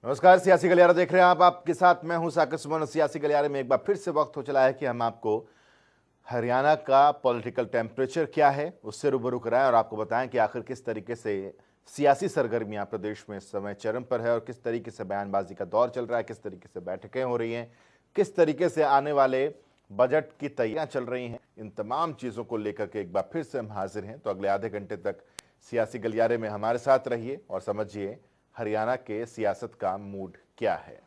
नमस्कार, सियासी गलियारा देख रहे हैं आप। आपके साथ मैं हूं साकिब सुमन। सियासी गलियारे में एक बार फिर से वक्त हो चला है कि हम आपको हरियाणा का पॉलिटिकल टेम्परेचर क्या है उससे रूबरू कराएं और आपको बताएं कि आखिर किस तरीके से सियासी सरगर्मियां प्रदेश में इस समय चरम पर है और किस तरीके से बयानबाजी का दौर चल रहा है, किस तरीके से बैठकें हो रही हैं, किस तरीके से आने वाले बजट की तैयारियां चल रही हैं। इन तमाम चीज़ों को लेकर के एक बार फिर से हम हाजिर हैं। तो अगले आधे घंटे तक सियासी गलियारे में हमारे साथ रहिए और समझिए हरियाणा के सियासत का मूड क्या है।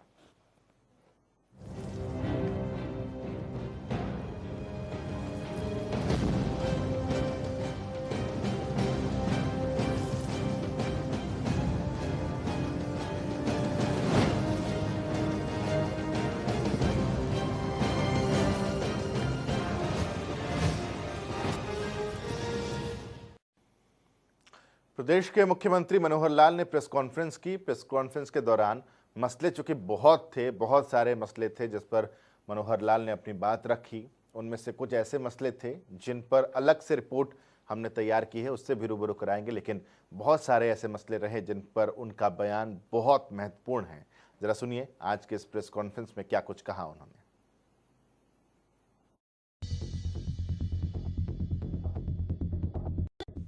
प्रदेश के मुख्यमंत्री मनोहर लाल ने प्रेस कॉन्फ्रेंस की। प्रेस कॉन्फ्रेंस के दौरान मसले चूंकि बहुत सारे मसले थे जिस पर मनोहर लाल ने अपनी बात रखी। उनमें से कुछ ऐसे मसले थे जिन पर अलग से रिपोर्ट हमने तैयार की है, उससे भी रूबरू कराएंगे, लेकिन बहुत सारे ऐसे मसले रहे जिन पर उनका बयान बहुत महत्वपूर्ण है। जरा सुनिए आज के इस प्रेस कॉन्फ्रेंस में क्या कुछ कहा उन्होंने।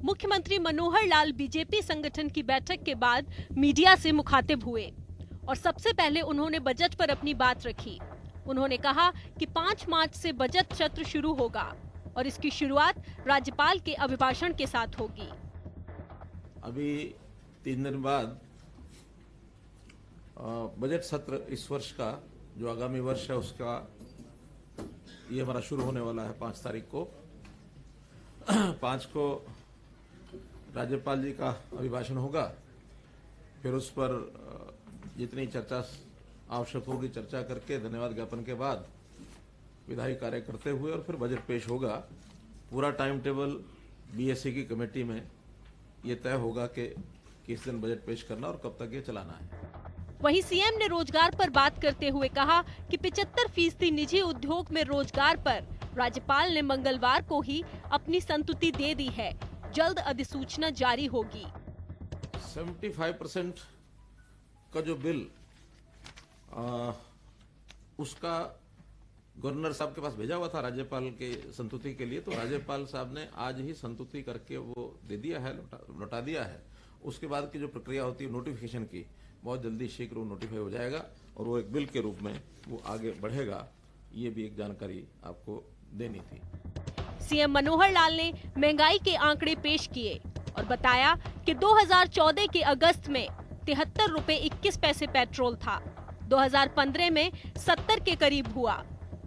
मुख्यमंत्री मनोहर लाल बीजेपी संगठन की बैठक के बाद मीडिया से मुखातिब हुए और सबसे पहले उन्होंने बजट पर अपनी बात रखी। उन्होंने कहा कि 5 मार्च से बजट सत्र शुरू होगा और इसकी शुरुआत राज्यपाल के अभिभाषण के साथ होगी। अभी 3 दिन बाद बजट सत्र इस वर्ष का जो आगामी वर्ष है उसका ये हमारा शुरू होने वाला है 5 तारीख को। 5 को राज्यपाल जी का अभिभाषण होगा, फिर उस पर जितनी चर्चा आवश्यक होगी चर्चा करके धन्यवाद ज्ञापन के बाद विधायी कार्य करते हुए और फिर बजट पेश होगा। पूरा टाइम टेबल बीएससी की कमेटी में ये तय होगा कि किस दिन बजट पेश करना और कब तक ये चलाना है। वहीं सीएम ने रोजगार पर बात करते हुए कहा कि 75% निजी उद्योग में रोजगार पर राज्यपाल ने मंगलवार को ही अपनी संतुति दे दी है। जल्द अधिसूचना जारी होगी। 75% का जो बिल उसका गवर्नर साहब के पास भेजा हुआ था राज्यपाल के संतुति के लिए, तो राज्यपाल साहब ने आज ही संतुति करके वो दे दिया है, लौटा दिया है। उसके बाद की जो प्रक्रिया होती है नोटिफिकेशन की, बहुत जल्दी शीघ्र वो नोटिफाई हो जाएगा और वो एक बिल के रूप में वो आगे बढ़ेगा। ये भी एक जानकारी आपको देनी थी। सीएम मनोहर लाल ने महंगाई के आंकड़े पेश किए और बताया कि 2014 के अगस्त में 73 रुपए 21 पैसे पेट्रोल था, 2015 में 70 के करीब हुआ,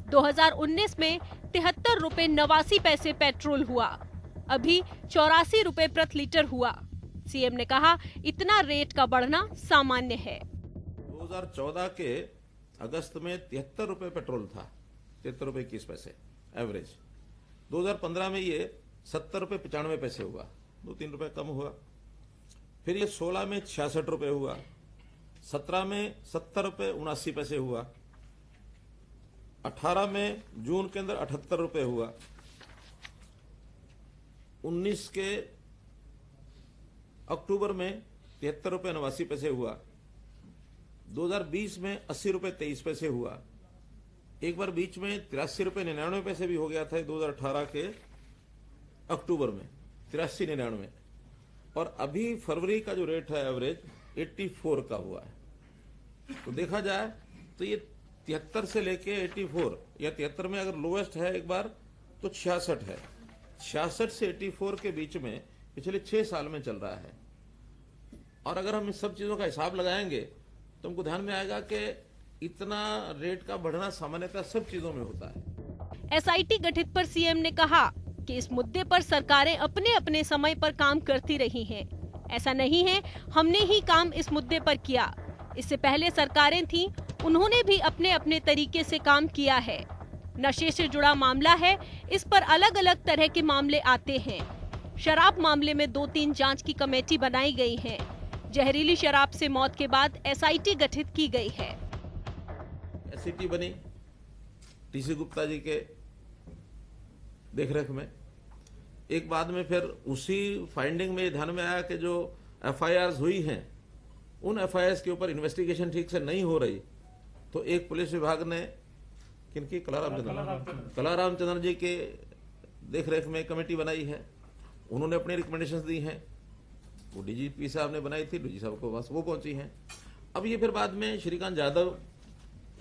2019 में 73 रुपए 89 पैसे पेट्रोल हुआ, अभी 84 रुपए प्रति लीटर हुआ। सीएम ने कहा इतना रेट का बढ़ना सामान्य है। 2014 के अगस्त में 73 रुपए पेट्रोल था, 73 रुपए 21 पैसे एवरेज। 2015 में ये 70 रुपए 95 पैसे हुआ, 2-3 रुपए कम हुआ। फिर ये 16 में 66 रुपए हुआ, 17 में 70 रुपए 79 पैसे हुआ, 18 में जून के अंदर 78 रुपए हुआ, 19 के अक्टूबर में 73 रुपए 89 पैसे हुआ, 2020 में 80 रुपए 23 पैसे हुआ, एक बार बीच में 83 रुपए 99 पैसे भी हो गया था 2018 के अक्टूबर में 83-99, और अभी फरवरी का जो रेट है एवरेज 84 का हुआ है। तो देखा जाए तो ये 73 से लेके 84 या 73 में अगर लोएस्ट है एक बार तो 66 है, 66 से 84 के बीच में पिछले 6 साल में चल रहा है। और अगर हम इस सब चीजों का हिसाब लगाएंगे तो हमको ध्यान में आएगा कि इतना रेट का बढ़ना सामान्यतः सब चीजों में होता है। एसआईटी गठित पर सीएम ने कहा कि इस मुद्दे पर सरकारें अपने अपने समय पर काम करती रही हैं। ऐसा नहीं है हमने ही काम इस मुद्दे पर किया, इससे पहले सरकारें थीं, उन्होंने भी अपने अपने तरीके से काम किया है। नशे से जुड़ा मामला है, इस पर अलग अलग तरह के मामले आते हैं। शराब मामले में 2-3 जांच की कमेटी बनाई गई है। जहरीली शराब से मौत के बाद एसआईटी गठित की गई है। एसआईटी बनी टीसी गुप्ता जी के देखरेख में। एक बाद में फिर उसी फाइंडिंग में ध्यान में आया कि जो एफआईआर हुई हैं उन एफआईआर के ऊपर इन्वेस्टिगेशन ठीक से नहीं हो रही, तो एक पुलिस विभाग ने किनकी कलाराम चंद्रन जी के देखरेख में कमेटी बनाई है, उन्होंने अपनी रिकमेंडेशंस दी हैं, वो डीजीपी साहब ने बनाई थी, डीजी साहब को बस वो पहुंची हैं। अब ये फिर बाद में श्रीकांत यादव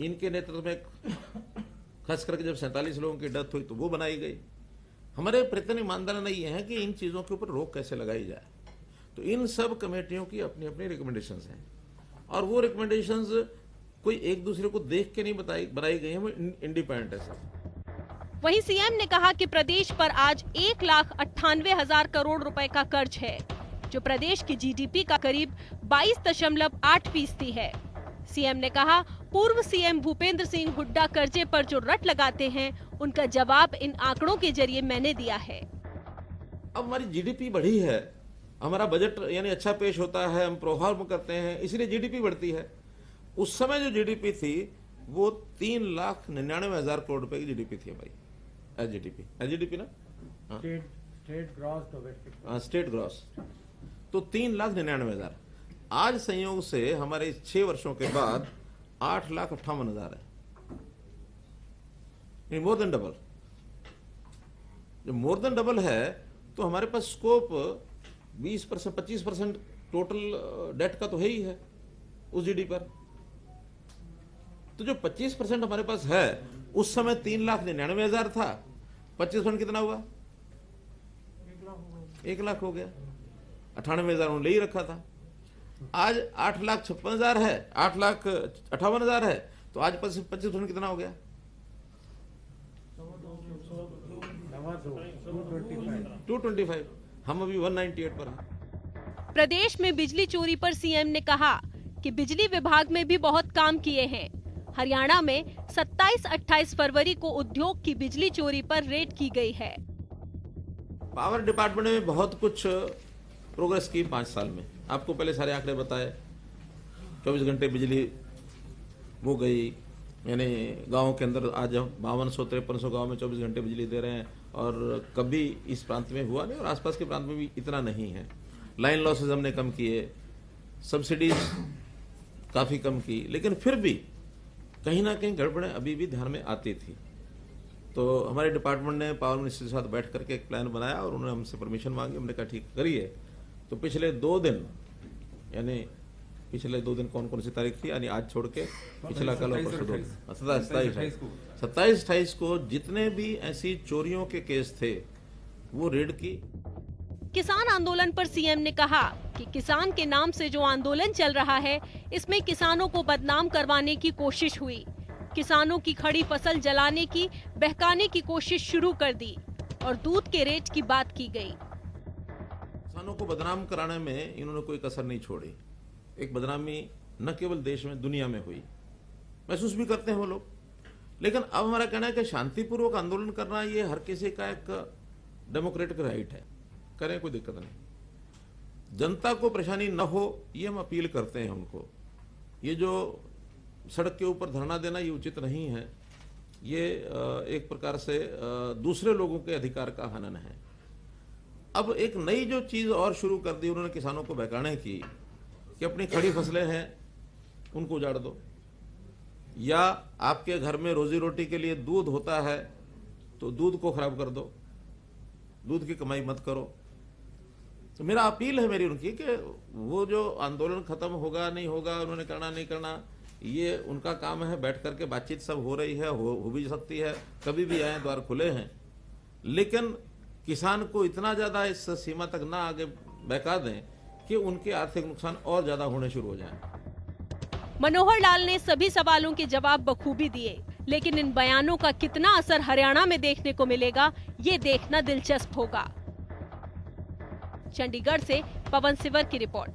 इनके नेतृत्व में खास करके जब 47 लोगों की डेथ हुई तो वो बनाई गई। हमारे प्रयत्न ईमानदार नहीं है कि इन चीजों के ऊपर रोक कैसे लगाई जाए, तो इन सब कमेटियों की अपनी अपनी रिकमेंडेशंस हैं और वो रिकमेंडेशंस कोई एक दूसरे को देख के नहीं बनाई गई है, वो इंडिपेंडेंट है सब। वहीं सीएम ने कहा कि प्रदेश पर आज 1,98,000 करोड़ रुपए का कर्ज है, जो प्रदेश की जीडीपी का करीब 22.8% है। सीएम ने कहा, पूर्व सीएम भूपेंद्र सिंह हुड्डा कर्जे पर जो रट लगाते हैं, उनका जवाब इन आंकड़ों के जरिए मैंने दिया है। अब हमारी जीडीपी बढ़ी है, हमारा बजट यानी अच्छा पेश होता है, हम प्रोफार्म करते हैं, इसलिए जीडीपी बढ़ती है। उस समय जो जीडीपी थी वो 3,99,000 करोड़ रुपए की जीडीपी थी हमारी, एसजीडीपी ना, स्टेट ग्रॉस, तो 3,99,000। आज संयोग से हमारे 6 वर्षों के बाद 8,58,000 है, मोर देन डबल। जब मोर देन डबल है तो हमारे पास स्कोप 20% 25% टोटल डेट का तो है ही है उस जीडी पर। तो जो 25% हमारे पास है, उस समय 3,99,000 था, 25% कितना हुआ? 1 लाख हो गया। 98,000 उन्होंने ले ही रखा था। आज 8,56,000 है, 8,58,000 है, तो आज 25% कितना हो गया? 225। हम अभी 198 पर हैं। प्रदेश में बिजली चोरी पर सीएम ने कहा कि बिजली विभाग में भी बहुत काम किए हैं। हरियाणा में 27-28 फरवरी को उद्योग की बिजली चोरी पर रेड की गई है। पावर डिपार्टमेंट में बहुत कुछ प्रोग्रेस की 5 साल में। आपको पहले सारे आंकड़े बताए, 24 घंटे बिजली वो गई, यानी गाँव के अंदर आज हम 5200-5300 गाँव में 24 घंटे बिजली दे रहे हैं, और कभी इस प्रांत में हुआ नहीं और आसपास के प्रांत में भी इतना नहीं है। लाइन लॉसेज हमने कम किए, सब्सिडीज काफ़ी कम की, लेकिन फिर भी कहीं ना कहीं गड़बड़ें अभी भी ध्यान में आती थी। तो हमारे डिपार्टमेंट ने पावर मिनिस्टर के साथ बैठ करके एक प्लान बनाया और उन्होंने हमसे परमिशन मांगी, हमने कहा ठीक करिए। तो पिछले 2 दिन, यानी पिछले 2 दिन कौन कौन सी तारीख थी, यानी आज छोड़ के पिछला कल और परसों 27-28 को जितने भी ऐसी चोरियों के केस थे वो रेड की। किसान आंदोलन पर सीएम ने कहा कि किसान के नाम से जो आंदोलन चल रहा है, इसमें किसानों को बदनाम करवाने की कोशिश हुई। किसानों की खड़ी फसल जलाने की, बहकाने की कोशिश शुरू कर दी और दूध के रेट की बात की गई। किसानों को बदनाम कराने में इन्होंने कोई कसर नहीं छोड़ी। एक बदनामी न केवल देश में, दुनिया में हुई, महसूस भी करते हैं वो लोग। लेकिन अब हमारा कहना है कि शांतिपूर्वक आंदोलन करना ये हर किसी का एक डेमोक्रेटिक राइट है, करें, कोई दिक्कत नहीं। जनता को परेशानी न हो ये हम अपील करते हैं उनको। ये जो सड़क के ऊपर धरना देना ये उचित नहीं है, ये एक प्रकार से दूसरे लोगों के अधिकार का हनन है। अब एक नई जो चीज और शुरू कर दी उन्होंने किसानों को बहकाने की, कि अपनी खड़ी फसलें हैं उनको उजाड़ दो, या आपके घर में रोजी रोटी के लिए दूध होता है तो दूध को खराब कर दो, दूध की कमाई मत करो। तो मेरा अपील है मेरी उनकी कि वो जो आंदोलन खत्म होगा नहीं होगा, उन्होंने करना नहीं करना, ये उनका काम है। बैठ करके बातचीत सब हो रही है, हो भी सकती है, कभी भी आए, द्वार खुले हैं। लेकिन किसान को इतना ज्यादा इस सीमा तक ना आगे बहका दें कि उनके आर्थिक नुकसान और ज्यादा होने शुरू हो जाए। मनोहर लाल ने सभी सवालों के जवाब बखूबी दिए, लेकिन इन बयानों का कितना असर हरियाणा में देखने को मिलेगा, ये देखना दिलचस्प होगा। चंडीगढ़ से पवन सिवर की रिपोर्ट।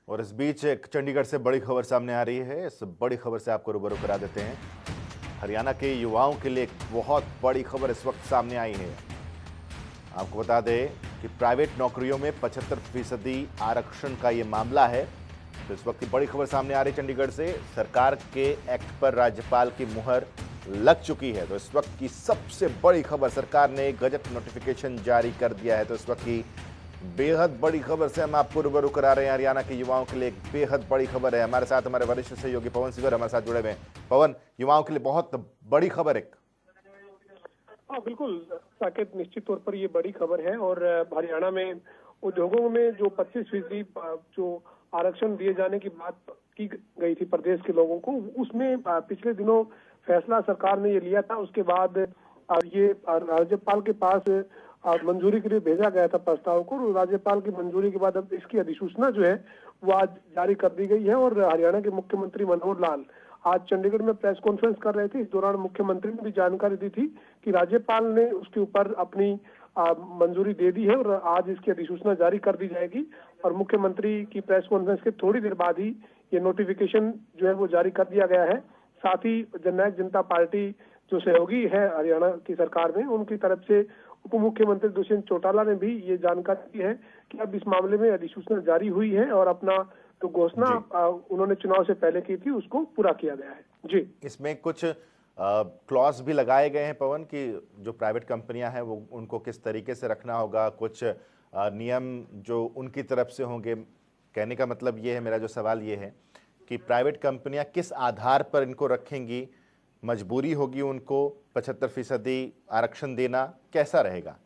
और इस बीच एक चंडीगढ़ से बड़ी खबर सामने आ रही है। इस बड़ी खबर से आपको रूबरू करा देते हैं। हरियाणा के युवाओं के लिए एक बहुत बड़ी खबर इस वक्त सामने आई है। आपको बता दें कि प्राइवेट नौकरियों में 75% आरक्षण का ये मामला है। तो इस वक्त की बड़ी खबर सामने आ रही चंडीगढ़ से। सरकार के एक्ट पर राज्यपाल की मुहर लग चुकी है। तो इस वक्त की सबसे बड़ी खबर, सरकार ने गजट नोटिफिकेशन जारी कर दिया है। तो इस वक्त की बेहद बड़ी खबर से हम आपको रूबरू करा रहे हैं। हरियाणा के युवाओं के लिए एक बेहद बड़ी खबर है। हमारे साथ हमारे वरिष्ठ सहयोगी पवन सिवर हमारे साथ जुड़े हुए हैं। पवन, युवाओं के लिए बहुत बड़ी खबर एक। हाँ बिल्कुल साकेत, निश्चित तौर पर ये बड़ी खबर है। और हरियाणा में उद्योगों में जो 25% जो आरक्षण दिए जाने की बात की गई थी प्रदेश के लोगों को, उसमें पिछले दिनों फैसला सरकार ने ये लिया था। उसके बाद ये राज्यपाल के पास मंजूरी के लिए भेजा गया था प्रस्ताव को। राज्यपाल की मंजूरी के बाद अब इसकी अधिसूचना जो है वो आज जारी कर दी गई है। और हरियाणा के मुख्यमंत्री मनोहर लाल आज चंडीगढ़ में प्रेस कॉन्फ्रेंस कर रहे थे। इस दौरान मुख्यमंत्री ने भी जानकारी दी थी कि राज्यपाल ने उसके ऊपर अपनी मंजूरी दे दी है और आज इसकी अधिसूचना जारी कर दी जाएगी। और मुख्यमंत्री की प्रेस कॉन्फ्रेंस के थोड़ी देर बाद ही ये नोटिफिकेशन जो है वो जारी कर दिया गया है। साथ ही जननायक जनता पार्टी जो सहयोगी है हरियाणा की सरकार में, उनकी तरफ से उप मुख्यमंत्री दुष्यंत चौटाला ने भी ये जानकारी दी है कि अब इस मामले में अधिसूचना जारी हुई है और अपना जो घोषणा उन्होंने चुनाव से पहले की थी उसको पूरा किया गया है। जी, इसमें कुछ क्लॉज भी लगाए गए हैं पवन कि जो प्राइवेट कंपनियां हैं वो उनको किस तरीके से रखना होगा, कुछ नियम जो उनकी तरफ से होंगे। कहने का मतलब ये है, मेरा जो सवाल ये है कि प्राइवेट कंपनियां किस आधार पर इनको रखेंगी, मजबूरी होगी उनको 75% आरक्षण देना, कैसा रहेगा?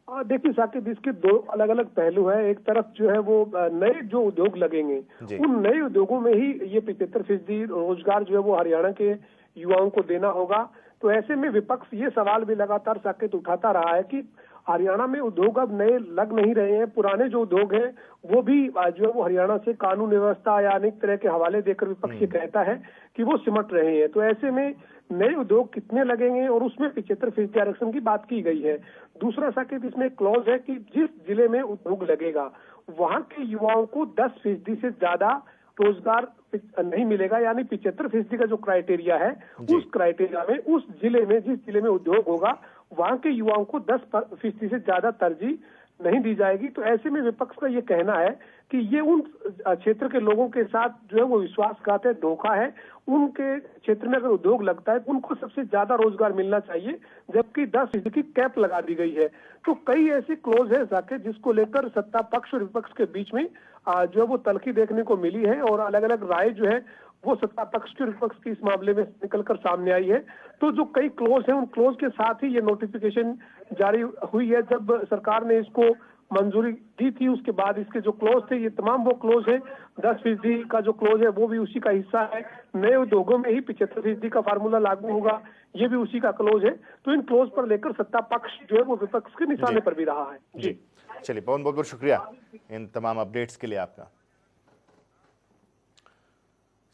देखिए साकिब, इसके दो अलग अलग पहलू है। एक तरफ जो है वो नए जो उद्योग लगेंगे, उन नए उद्योगों में ही ये 75% रोजगार जो है वो हरियाणा के युवाओं को देना होगा। तो ऐसे में विपक्ष ये सवाल भी लगातार साकिब उठाता रहा है कि हरियाणा में उद्योग अब नए लग नहीं रहे हैं, पुराने जो उद्योग हैं वो भी जो है वो हरियाणा से कानून व्यवस्था या अनेक तरह के हवाले देकर विपक्ष ये कहता है कि वो सिमट रहे हैं। तो ऐसे में नए उद्योग कितने लगेंगे और उसमें 75% आरक्षण की बात की गई है। दूसरा साकिब, इसमें क्लॉज है कि जिस जिले में उद्योग लगेगा वहां के युवाओं को 10% से ज्यादा रोजगार नहीं मिलेगा। यानी 75% का जो क्राइटेरिया है, उस क्राइटेरिया में उस जिले में, जिस जिले में उद्योग होगा वहां के युवाओं को 10% से ज्यादा तरजीह नहीं दी जाएगी। तो ऐसे में विपक्ष का ये कहना है कि ये उन क्षेत्र के लोगों के साथ जो है वो विश्वासघात है, धोखा है। उनके क्षेत्र में अगर उद्योग लगता है तो उनको सबसे ज्यादा रोजगार मिलना चाहिए, जबकि 10% की कैप लगा दी गई है। तो कई ऐसे क्लोज है जाके जिसको लेकर सत्ता पक्ष और विपक्ष के बीच में जो है वो तल्खी देखने को मिली है और अलग अलग राय जो है वो सत्ता पक्ष के विपक्ष की इस मामले में निकलकर सामने आई है। तो जो कई क्लोज हैं उन क्लोज के साथ ही ये नोटिफिकेशन जारी हुई है। जब सरकार ने इसको मंजूरी दी थी उसके बाद इसके जो क्लोज थे ये तमाम वो क्लोज है। 10% का जो क्लोज है वो भी उसी का हिस्सा है। नए उद्योगों में ही 75% का फार्मूला लागू होगा, ये भी उसी का क्लोज है। तो इन क्लोज पर लेकर सत्ता पक्ष जो है वो विपक्ष के निशाने पर भी रहा है। जी चलिए पवन, बहुत बहुत शुक्रिया इन तमाम अपडेट्स के लिए आपका।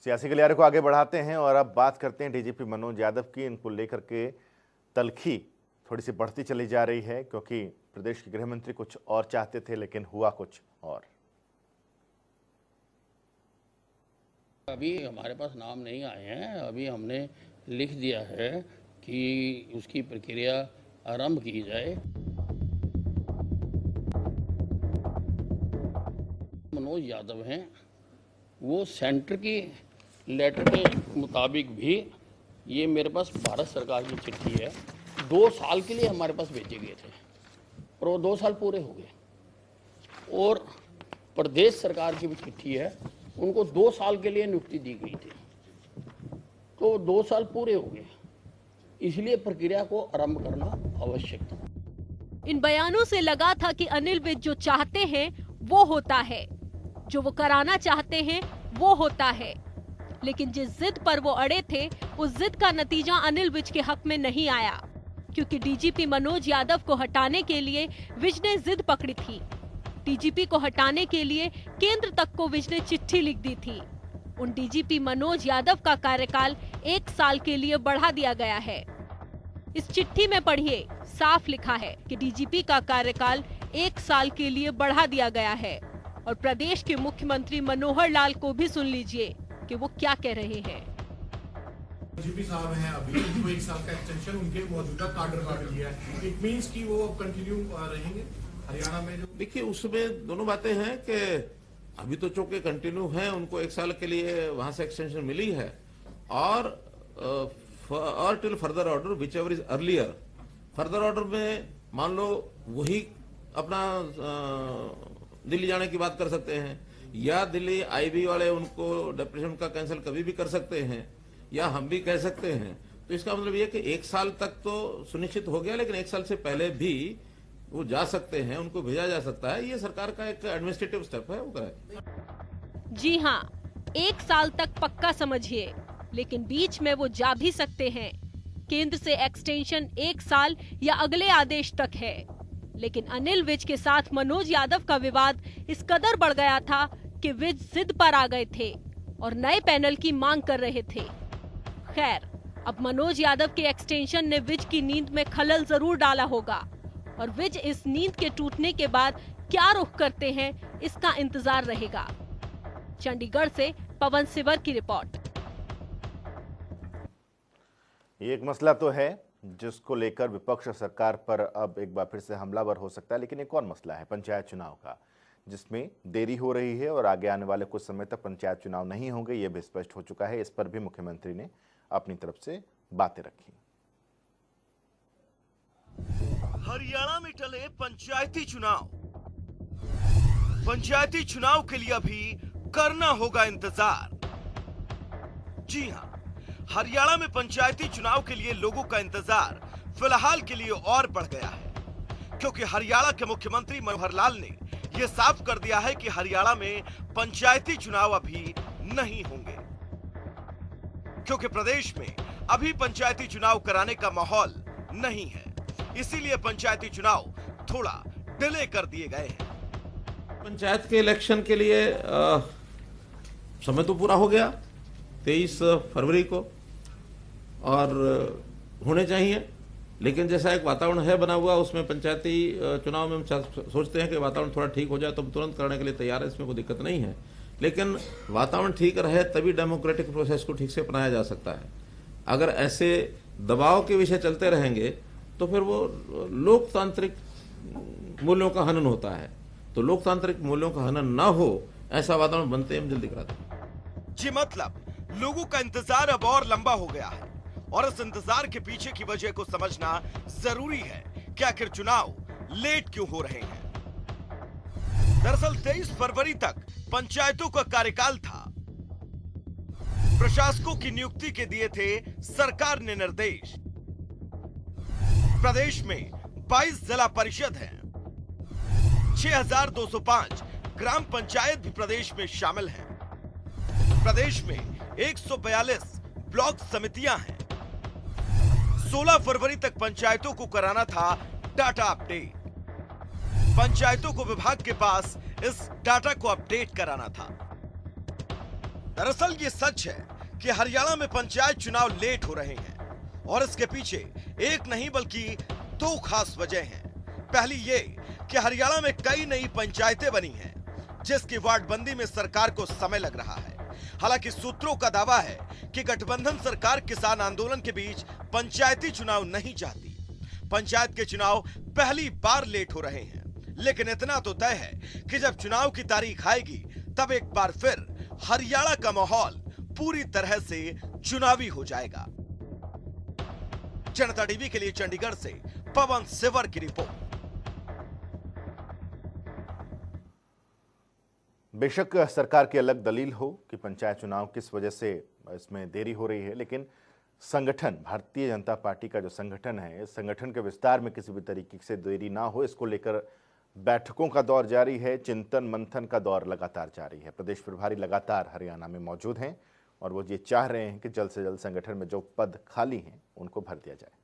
सियासी गलियारे को आगे बढ़ाते हैं और अब बात करते हैं डीजीपी मनोज यादव की। इनको लेकर के तल्खी थोड़ी सी बढ़ती चली जा रही है क्योंकि प्रदेश के गृह मंत्री कुछ और चाहते थे लेकिन हुआ कुछ और। अभी हमारे पास नाम नहीं आए हैं, अभी हमने लिख दिया है कि उसकी प्रक्रिया आरंभ की जाए। मनोज यादव हैं, वो सेंटर की लेटर के मुताबिक भी ये मेरे पास भारत सरकार की चिट्ठी है, 2 साल के लिए हमारे पास भेजे गए थे और वो 2 साल पूरे हो गए। और प्रदेश सरकार की भी चिट्ठी है, उनको 2 साल के लिए नियुक्ति दी गई थी, तो 2 साल पूरे हो गए, इसलिए प्रक्रिया को आरंभ करना आवश्यक था। इन बयानों से लगा था कि अनिल विज जो चाहते हैं वो होता है, जो वो कराना चाहते हैं वो होता है। लेकिन जिस जिद पर वो अड़े थे उस जिद का नतीजा अनिल विज के हक में नहीं आया, क्योंकि डीजीपी मनोज यादव को हटाने के लिए विज ने जिद पकड़ी थी। डीजीपी को हटाने के लिए केंद्र तक को विज ने चिट्ठी लिख दी थी। उन डीजीपी मनोज यादव का कार्यकाल 1 साल के लिए बढ़ा दिया गया है। इस चिट्ठी में पढ़िए, साफ लिखा है कि डीजीपी का कार्यकाल 1 साल के लिए बढ़ा दिया गया है। और प्रदेश के मुख्यमंत्री मनोहर लाल को भी सुन लीजिए कि वो क्या कह रहे हैं। डीजीपी साहब हैं, अभी उनको 1 साल का एक्सटेंशन उनके मौजूदा कार्डर का दिया है। इट मींस कि वो कंटिन्यू रहेंगे हरियाणा में। जो देखिए उसमें दोनों बातें हैं कि अभी तो चूंकि कंटिन्यू है, उनको 1 साल के लिए वहां से एक्सटेंशन मिली है और till further order which ever is earlier. Further order में मान लो वही अपना दिल्ली जाने की बात कर सकते हैं, या दिल्ली आईबी वाले उनको डेप्यूटेशन का कैंसिल कभी भी कर सकते हैं, या हम भी कह सकते हैं। तो इसका मतलब ये कि 1 साल तक तो सुनिश्चित हो गया, लेकिन 1 साल से पहले भी वो जा सकते हैं, उनको भेजा जा सकता है। ये सरकार का एक एडमिनिस्ट्रेटिव स्टेप है, वो कराए। जी हाँ, 1 साल तक पक्का समझिए, लेकिन बीच में वो जा भी सकते हैं। केंद्र से एक्सटेंशन 1 साल या अगले आदेश तक है। लेकिन अनिल विज के साथ मनोज यादव का विवाद इस कदर बढ़ गया था कि विज जिद पर आ गए थे और नए पैनल की मांग कर रहे थे। खैर, अब मनोज यादव के एक्सटेंशन ने विज की नींद में खलल जरूर डाला होगा, और विज इस नींद के टूटने के बाद क्या रुख करते हैं, इसका इंतजार रहेगा। चंडीगढ़ से पवन सिवर की रिपोर्ट। ये एक मसला तो है जिसको लेकर विपक्ष सरकार पर अब एक बार फिर से हमलावर हो सकता है, लेकिन एक और मसला है पंचायत चुनाव का, जिसमें देरी हो रही है और आगे आने वाले कुछ समय तक पंचायत चुनाव नहीं होंगे, ये भी स्पष्ट हो चुका है। इस पर भी मुख्यमंत्री ने अपनी तरफ से बातें रखी। हरियाणा में टले पंचायती चुनाव। पंचायती चुनाव के लिए अभी करना होगा इंतजार। जी हां, हरियाणा में पंचायती चुनाव के लिए लोगों का इंतजार फिलहाल के लिए और बढ़ गया है, क्योंकि हरियाणा के मुख्यमंत्री मनोहर लाल ने यह साफ कर दिया है कि हरियाणा में पंचायती चुनाव अभी नहीं होंगे, क्योंकि प्रदेश में अभी पंचायती चुनाव कराने का माहौल नहीं है। इसीलिए पंचायती चुनाव थोड़ा डिले कर दिए गए हैं। पंचायत के इलेक्शन के लिए समय तो पूरा हो गया 23 फरवरी को, और होने चाहिए, लेकिन जैसा एक वातावरण है बना हुआ, उसमें पंचायती चुनाव में हम सोचते हैं कि वातावरण थोड़ा ठीक हो जाए तो हम तुरंत करने के लिए तैयार है, इसमें कोई दिक्कत नहीं है। लेकिन वातावरण ठीक रहे तभी डेमोक्रेटिक प्रोसेस को ठीक से अपनाया जा सकता है। अगर ऐसे दबाव के विषय चलते रहेंगे तो फिर वो लोकतांत्रिक मूल्यों का हनन होता है। तो लोकतांत्रिक मूल्यों का हनन ना हो, ऐसा वातावरण बनते हम जल्दी करा दें। जी, मतलब लोगों का इंतजार अब और लंबा हो गया है, और इस इंतजार के पीछे की वजह को समझना जरूरी है कि आखिर चुनाव लेट क्यों हो रहे हैं। दरअसल 23 फरवरी तक पंचायतों का कार्यकाल था। प्रशासकों की नियुक्ति के दिए थे सरकार ने निर्देश। प्रदेश में 22 जिला परिषद हैं, 6205 ग्राम पंचायत भी प्रदेश में शामिल हैं। प्रदेश में 142 ब्लॉक समितियां हैं। 16 फरवरी तक पंचायतों को कराना था डाटा अपडेट। पंचायतों को विभाग के पास इस डाटा को अपडेट कराना था। दरअसल ये सच है कि हरियाणा में पंचायत चुनाव लेट हो रहे हैं, और इसके पीछे एक नहीं बल्कि 2 खास वजह हैं। पहली ये कि हरियाणा में कई नई पंचायतें बनी हैं, जिसकी वार्डबंदी में सरकार को समय लग रहा है। हालांकि सूत्रों का दावा है कि गठबंधन सरकार किसान आंदोलन के बीच पंचायती चुनाव नहीं चाहती। पंचायत के चुनाव पहली बार लेट हो रहे हैं, लेकिन इतना तो तय है कि जब चुनाव की तारीख आएगी तब एक बार फिर हरियाणा का माहौल पूरी तरह से चुनावी हो जाएगा। जनता टीवी के लिए चंडीगढ़ से पवन सिवर की रिपोर्ट। बेशक सरकार की अलग दलील हो कि पंचायत चुनाव किस वजह से इसमें देरी हो रही है, लेकिन संगठन, भारतीय जनता पार्टी का जो संगठन है, इस संगठन के विस्तार में किसी भी तरीके से देरी ना हो, इसको लेकर बैठकों का दौर जारी है, चिंतन मंथन का दौर लगातार जारी है। प्रदेश प्रभारी लगातार हरियाणा में मौजूद हैं और वो ये चाह रहे हैं कि जल्द से जल्द संगठन में जो पद खाली हैं उनको भर दिया जाए।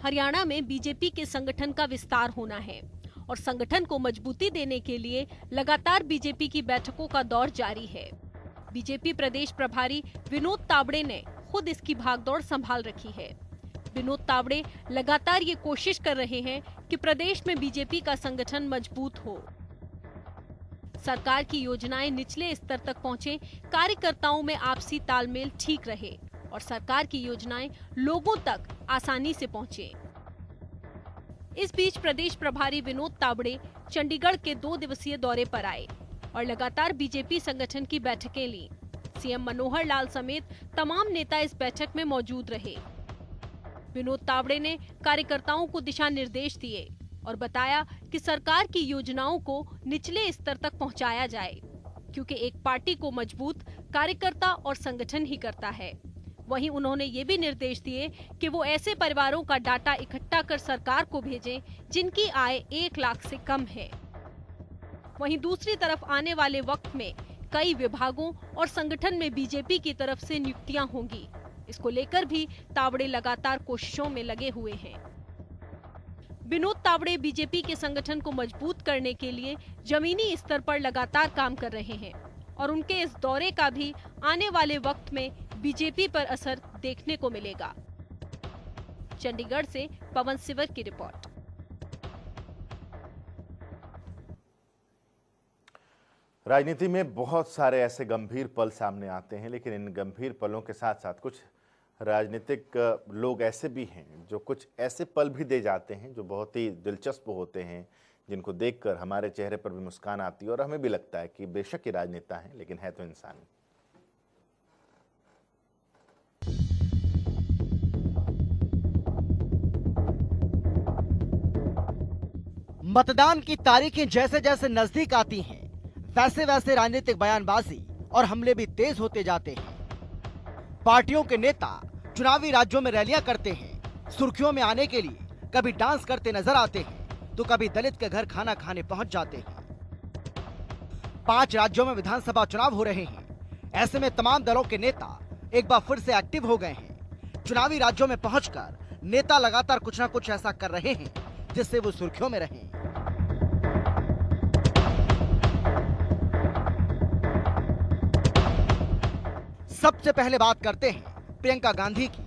हरियाणा में बीजेपी के संगठन का विस्तार होना है और संगठन को मजबूती देने के लिए लगातार बीजेपी की बैठकों का दौर जारी है। बीजेपी प्रदेश प्रभारी विनोद तावड़े ने खुद इसकी भागदौड़ संभाल रखी है। विनोद तावड़े लगातार ये कोशिश कर रहे हैं कि प्रदेश में बीजेपी का संगठन मजबूत हो, सरकार की योजनाएं निचले स्तर तक पहुंचे, कार्यकर्ताओं में आपसी तालमेल ठीक रहे और सरकार की योजनाएं लोगों तक आसानी से पहुंचे। इस बीच प्रदेश प्रभारी विनोद तावड़े चंडीगढ़ के 2 दिवसीय दौरे पर आए और लगातार बीजेपी संगठन की बैठकें ली। सीएम मनोहर लाल समेत तमाम नेता इस बैठक में मौजूद रहे। विनोद तावड़े ने कार्यकर्ताओं को दिशा निर्देश दिए और बताया कि सरकार की योजनाओं को निचले स्तर तक पहुंचाया जाए, क्योंकि एक पार्टी को मजबूत कार्यकर्ता और संगठन ही करता है। वहीं उन्होंने ये भी निर्देश दिए कि वो ऐसे परिवारों का डाटा इकट्ठा कर सरकार को भेजें जिनकी आय 1 लाख से कम है। वहीं दूसरी तरफ आने वाले वक्त में कई विभागों और संगठन में बीजेपी की तरफ से नियुक्तियां होंगी। इसको लेकर भी तावड़े लगातार कोशिशों में लगे हुए हैं। विनोद तावड़े बीजेपी के संगठन को मजबूत करने के लिए जमीनी स्तर पर लगातार काम कर रहे हैं और उनके इस दौरे का भी आने वाले वक्त में बीजेपी पर असर देखने को मिलेगा। चंडीगढ़ से पवन सिवर की रिपोर्ट। राजनीति में बहुत सारे ऐसे गंभीर पल सामने आते हैं, लेकिन इन गंभीर पलों के साथ साथ कुछ राजनीतिक लोग ऐसे भी हैं जो कुछ ऐसे पल भी दे जाते हैं जो बहुत ही दिलचस्प होते हैं, जिनको देखकर हमारे चेहरे पर भी मुस्कान आती है और हमें भी लगता है कि बेशक ये राजनेता हैं लेकिन है तो इंसान। मतदान की तारीखें जैसे जैसे नजदीक आती हैं, वैसे वैसे राजनीतिक बयानबाजी और हमले भी तेज होते जाते हैं। पार्टियों के नेता चुनावी राज्यों में रैलियां करते हैं, सुर्खियों में आने के लिए कभी डांस करते नजर आते हैं तो कभी दलित के घर खाना खाने पहुंच जाते हैं। 5 राज्यों में विधानसभा चुनाव हो रहे हैं। ऐसे में तमाम दलों के नेता एक बार फिर से एक्टिव हो गए हैं। चुनावी राज्यों में पहुंचकर नेता लगातार कुछ न कुछ ऐसा कर रहे हैं जिससे वो सुर्खियों में रहें। सबसे पहले बात करते हैं प्रियंका गांधी की।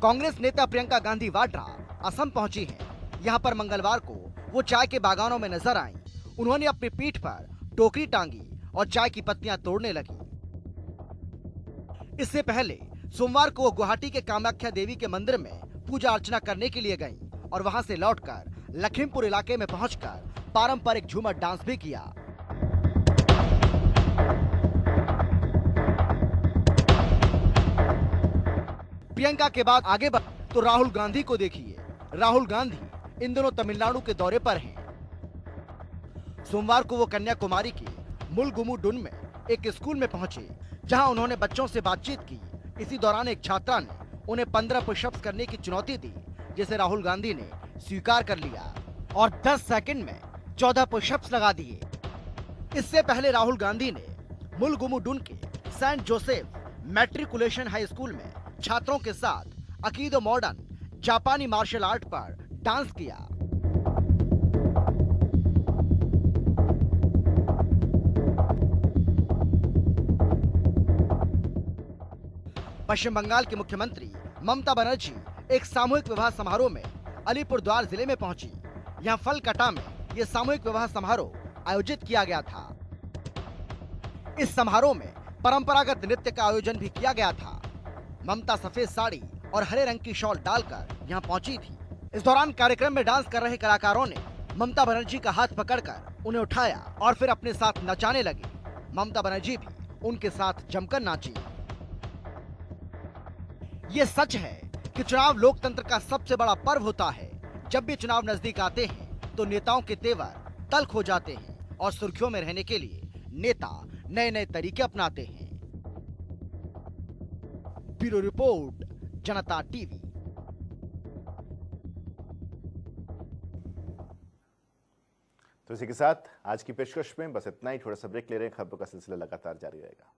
कांग्रेस नेता प्रियंका गांधी वाड्रा असम पहुंची हैं। यहां पर मंगलवार को वो चाय के बागानों में नजर आईं। उन्होंने अपनी पीठ पर टोकरी टांगी और चाय की पत्तियां तोड़ने लगी। इससे पहले सोमवार को वो गुवाहाटी के कामाख्या देवी के मंदिर में पूजा अर्चना करने के लिए गईं और वहां से लौटकर लखीमपुर इलाके में पहुंचकर पारंपरिक झूमर डांस भी किया। प्रियंका के बाद आगे बढ़ तो राहुल गांधी को देखिए। राहुल गांधी इन दिनों तमिलनाडु के दौरे पर हैं। सोमवार को वो कन्याकुमारी के मुलगुमुडुन में एक स्कूल में पहुंचे, जहां उन्होंने बच्चों से बातचीत की। इसी दौरान एक छात्रा ने उन्हें 15 पुशअप्स करने की चुनौती दी, जिसे राहुल गांधी ने स्वीकार कर लिया और 10 सेकंड में 14 पुशअप्स लगा दिए। इससे पहले राहुल गांधी ने मुलगुमुडुन के Saint Joseph matriculation high school में छात्रों के साथ अकीदो मॉडर्न जापानी मार्शल आर्ट पर डांस किया। पश्चिम बंगाल की मुख्यमंत्री ममता बनर्जी एक सामूहिक विवाह समारोह में अलीपुरद्वार जिले में पहुंची। यहां फलकटा में यह सामूहिक विवाह समारोह आयोजित किया गया था। इस समारोह में परंपरागत नृत्य का आयोजन भी किया गया था। ममता सफेद साड़ी और हरे रंग की शॉल डालकर यहां पहुंची थी। इस दौरान कार्यक्रम में डांस कर रहे कलाकारों ने ममता बनर्जी का हाथ पकड़कर उन्हें उठाया और फिर अपने साथ नचाने लगे। ममता बनर्जी भी उनके साथ जमकर नाची। ये सच है कि चुनाव लोकतंत्र का सबसे बड़ा पर्व होता है। जब भी चुनाव नजदीक आते हैं तो नेताओं के तेवर तल्ख हो जाते हैं और सुर्खियों में रहने के लिए नेता नए नए तरीके अपनाते हैं। ब्यूरो रिपोर्ट, जनता टीवी। तो इसी के साथ आज की पेशकश में बस इतना ही। थोड़ा सा ब्रेक ले रहे हैं, खबरों का सिलसिला लगातार जारी रहेगा।